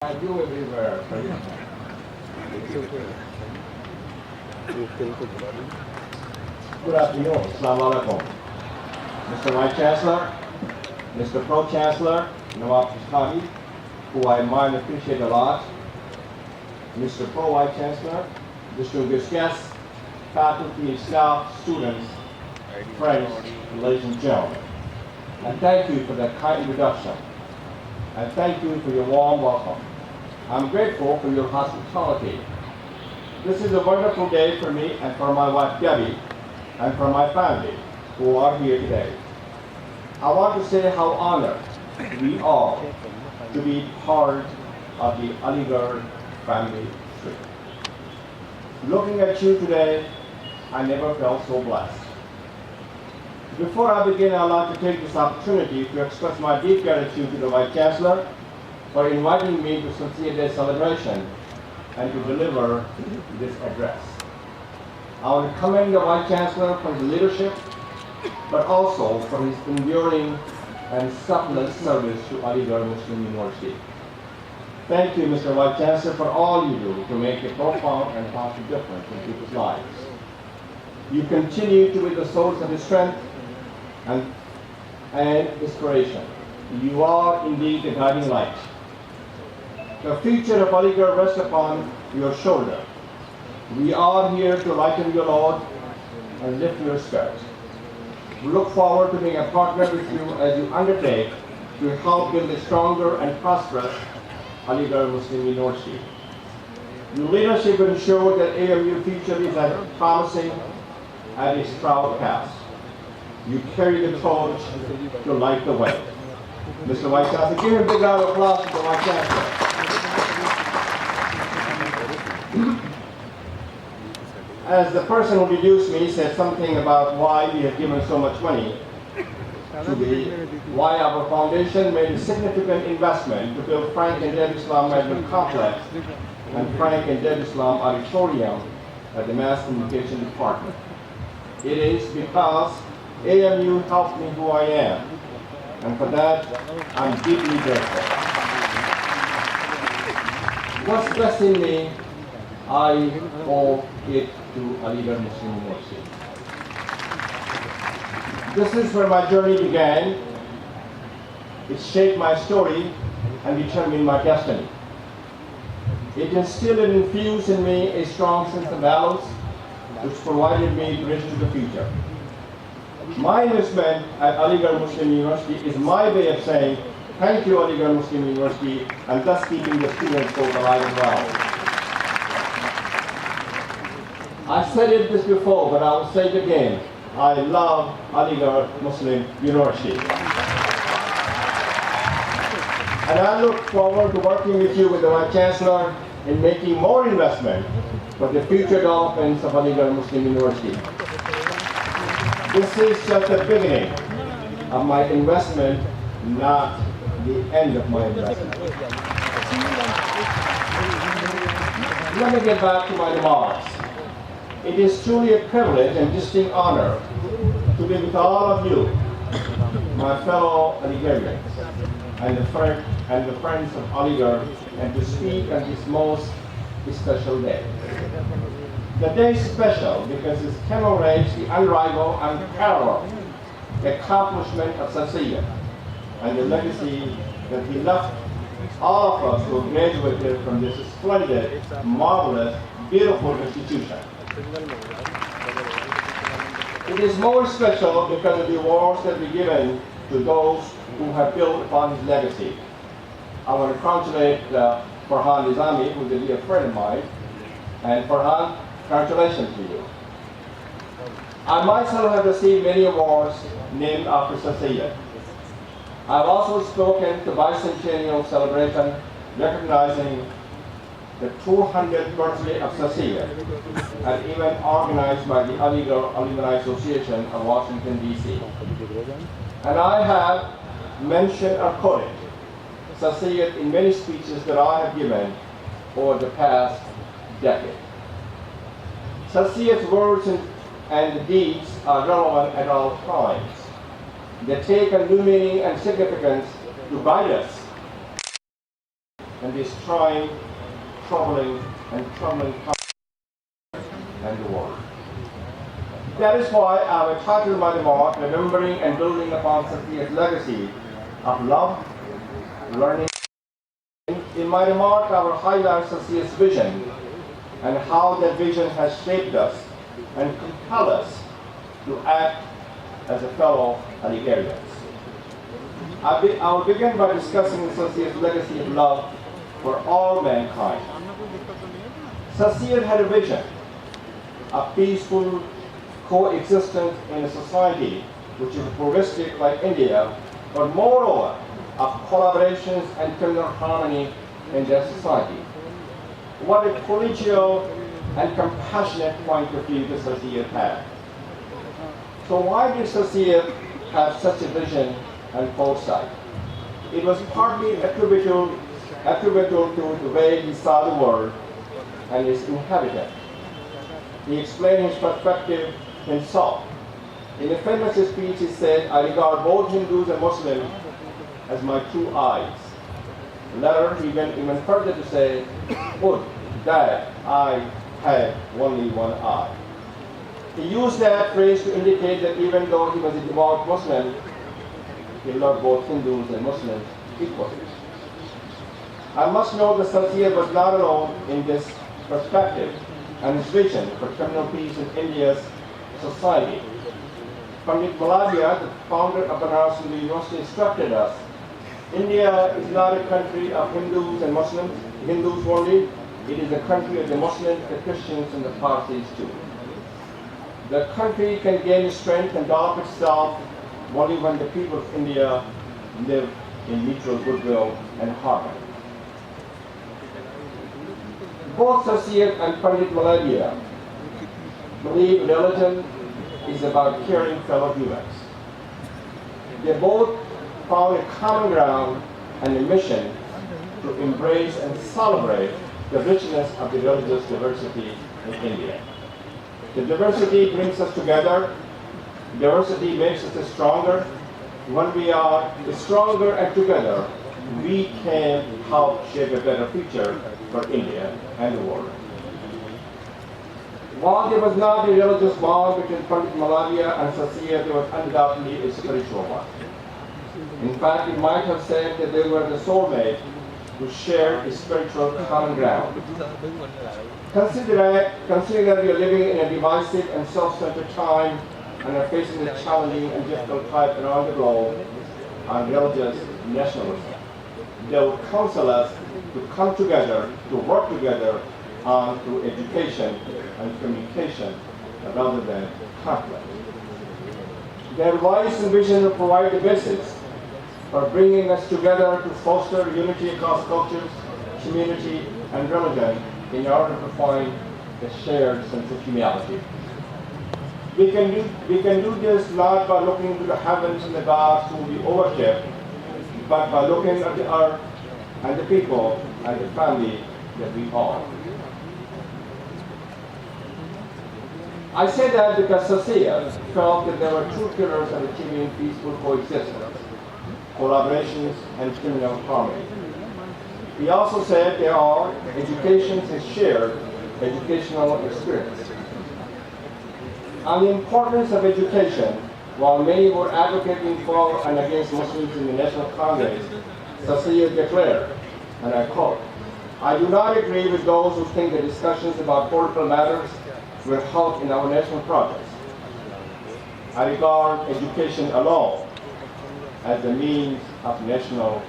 Have you everywhere? Good afternoon. Assalamu alaikum. Mr. Vice Chancellor, Mr. Pro Chancellor, Nawab Ishqadi, who I admire and appreciate a lot, Mr. Pro Vice Chancellor, distinguished guests, faculty, staff, students, friends, ladies and gentlemen. And thank you for that kind introduction. And thank you for your warm welcome. I'm grateful for your hospitality. This is a wonderful day for me and for my wife Debbie and for my family who are here today. I want to say how honored we are to be part of the Aligarh family tree. Looking at you today, I never felt so blessed. Before I begin, I'd like to take this opportunity to express my deep gratitude to the Vice Chancellor for inviting me to Syed Day celebration and to deliver this address. I want to commend the Vice Chancellor for his leadership, but also for his enduring and selfless service to Aligarh Muslim University. Thank you, Mr. Vice Chancellor, for all you do to make a profound and positive difference in people's lives. You continue to be the source of his strength and inspiration. You are indeed the guiding light. The future of Aligarh rests upon your shoulder. We are here to lighten your load and lift your spirits. We look forward to being a partner with you as you undertake to help build a stronger and prosperous Aligarh Muslim University. Your leadership will ensure that AMU future is as promising as its proud past. You carry the torch to light the way. Mr. Vice Chancellor, give him a big round of applause to the Vice Chancellor. As the person who introduced me said something about why we have given so much money to why our foundation made a significant investment to build Frank and Dev Islam Management Complex and Frank and Dev Islam Auditorium at the Mass Communication Department. It is because AMU helped me who I am, and for that, I'm deeply grateful. What's best in me, I owe it to Aligarh Muslim University. This is where my journey began. It shaped my story and determined my destiny. It instilled and infused in me a strong sense of balance, which provided me bridge to the future. My investment at Aligarh Muslim University is my way of saying thank you, Aligarh Muslim University, and thus keeping the students both alive and well. I said this before, but I will say it again. I love Aligarh Muslim University. And I look forward to working with you, with the Vice Chancellor, in making more investment for the future developments of Aligarh Muslim University. This is just the beginning of my investment, not the end of my investment. Let me get back to my remarks. It is truly a privilege and distinct honor to be with all of you, my fellow Aligarhians, and the friends of Aligarh, and to speak on this most special day. The day is special because it commemorates the unrivaled and unparalleled accomplishment of Syed and the legacy that he left all of us who graduated from this splendid, marvelous, beautiful institution. It is more special because of the awards that we're given to those who have built upon his legacy. I want to congratulate Farhan Nizami, who is a dear friend of mine, and Farhan, congratulations to you. I myself have received many awards named after Syed. I've also spoken to bicentennial celebration recognizing the 200th birthday of Syed, an event organized by the Aligarh Alumni Association of Washington D.C. And I have mentioned or quoted Syed in many speeches that I have given over the past decade. Syed's words and deeds are relevant at all times. They take a new meaning and significance to guide us in this trying, troubling time and the world. That is why I have entitled my remark, Remembering and Building upon Syed's Legacy of Love, Learning. In my remark, I will highlight Syed's vision and how that vision has shaped us and compelled us to act as a fellow Aligarhians. I will begin by discussing Syed's legacy of love for all mankind. Syed had a vision of peaceful coexistence in a society which is pluralistic like India, but moreover of collaborations and communal harmony in their society. What a collegial and compassionate point of view the Syed had. So why did Syed have such a vision and foresight? It was partly attributable to the way he saw the world and its inhabitants. He explained his perspective himself. In a famous speech he said, "I regard both Hindus and Muslims as my two eyes." Later he went even further to say, "Would that I had only one eye." He used that phrase to indicate that even though he was a devout Muslim, he loved both Hindus and Muslims equally. I must note that Syed was not alone in this perspective and his vision for communal peace in India's society. Pandit Maladia, the founder of Banaras University, instructed us, India is not a country of Hindus and Muslims, Hindus only. It is a country of the Muslims, the Christians, and the Parsis too. The country can gain strength and develop itself only when the people of India live in mutual goodwill and harmony. Both Syed and Pandit Maladia believe religion is about caring fellow humans. They both found a common ground and a mission to embrace and celebrate the richness of the religious diversity in India. The diversity brings us together. Diversity makes us stronger. When we are stronger and together, we can help shape a better future for India and the world. While there was not a religious bond between Pandit Maladia and Syed, there was undoubtedly a spiritual one. In fact, it might have said that they were the soulmates who shared a spiritual common ground. Considering that we are living in a divisive and self-centered time and are facing a challenging and difficult time around the globe on religious nationalism, they would counsel us to come together, to work together on through education and communication rather than conflict. Their voice and vision will provide the basis for bringing us together to foster unity across cultures, community, and religion in order to find a shared sense of humanity. We can do this not by looking to the heavens and the gods whom we worship, but by looking at the earth and the people and the family that we are. I say that because Syed felt that there were two pillars of achieving peaceful coexistence: collaborations and communal harmony. He also said there are education is shared educational experience. On the importance of education, while many were advocating for and against Muslims in the National Congress, Syed declared, and I quote, "I do not agree with those who think that discussions about political matters will help in our national progress. I regard education alone as the means of national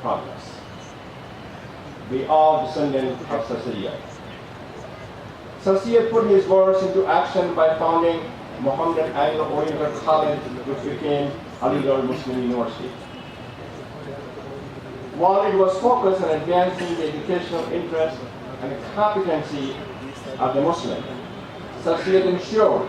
progress." We are descendants of Syed. Syed put his words into action by founding Mohammedan Anglo-Oriental College, which became Aligarh Muslim University. While it was focused on advancing the educational interest and competency of the Muslim, Syed ensured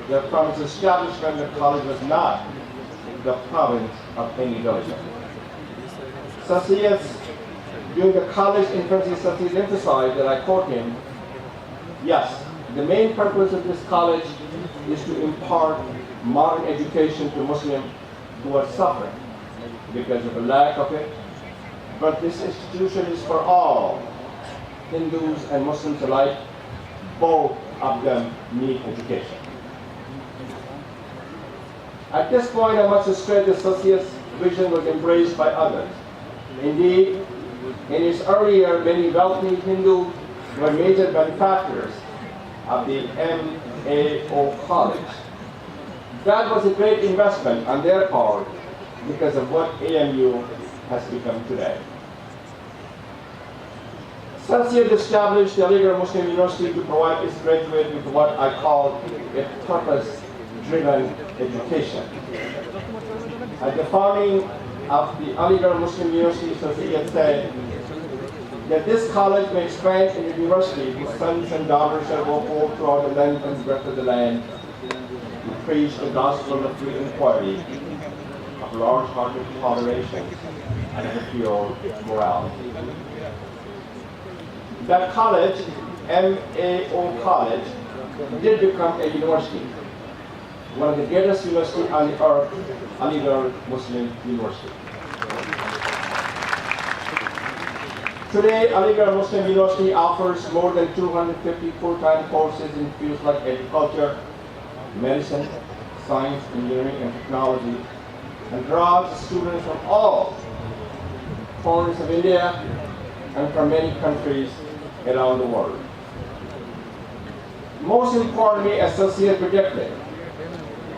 that from its establishment the college was not the province of any religion. During the college infancy, Syed emphasized, that I quote him, "Yes, the main purpose of this college is to impart modern education to Muslims who are suffering because of a lack of it, but this institution is for all, Hindus and Muslims alike. Both of them need education. At this point, I must stress the Associate's vision was embraced by others. Indeed, in its early year, many wealthy Hindus were major benefactors of the MAO College. That was a great investment on their part because of what AMU has become today. Syed established the Aligarh Muslim University to provide its graduates with what I call a purpose-driven education. At the founding of the Aligarh Muslim University, Syed said that this college may expand into a university whose sons and daughters shall go forth throughout the length and breadth of the land to preach the gospel of free inquiry, of large-hearted toleration, and of pure morality. That college, MAO College, did become a university, one of the greatest universities on the earth, Aligarh Muslim University. Today, Aligarh Muslim University offers more than 250 full-time courses in fields like agriculture, medicine, science, engineering, and technology, and draws students from all corners of India and from many countries around the world. Most importantly, Associate predicted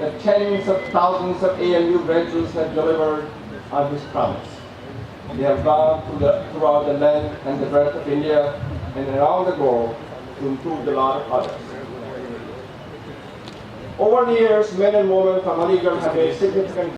that tens of thousands of AMU graduates have delivered on his promise. They have gone throughout the length and the breadth of India and around the globe to improve the lot of others. Over the years, men and women from Aligarh have made significant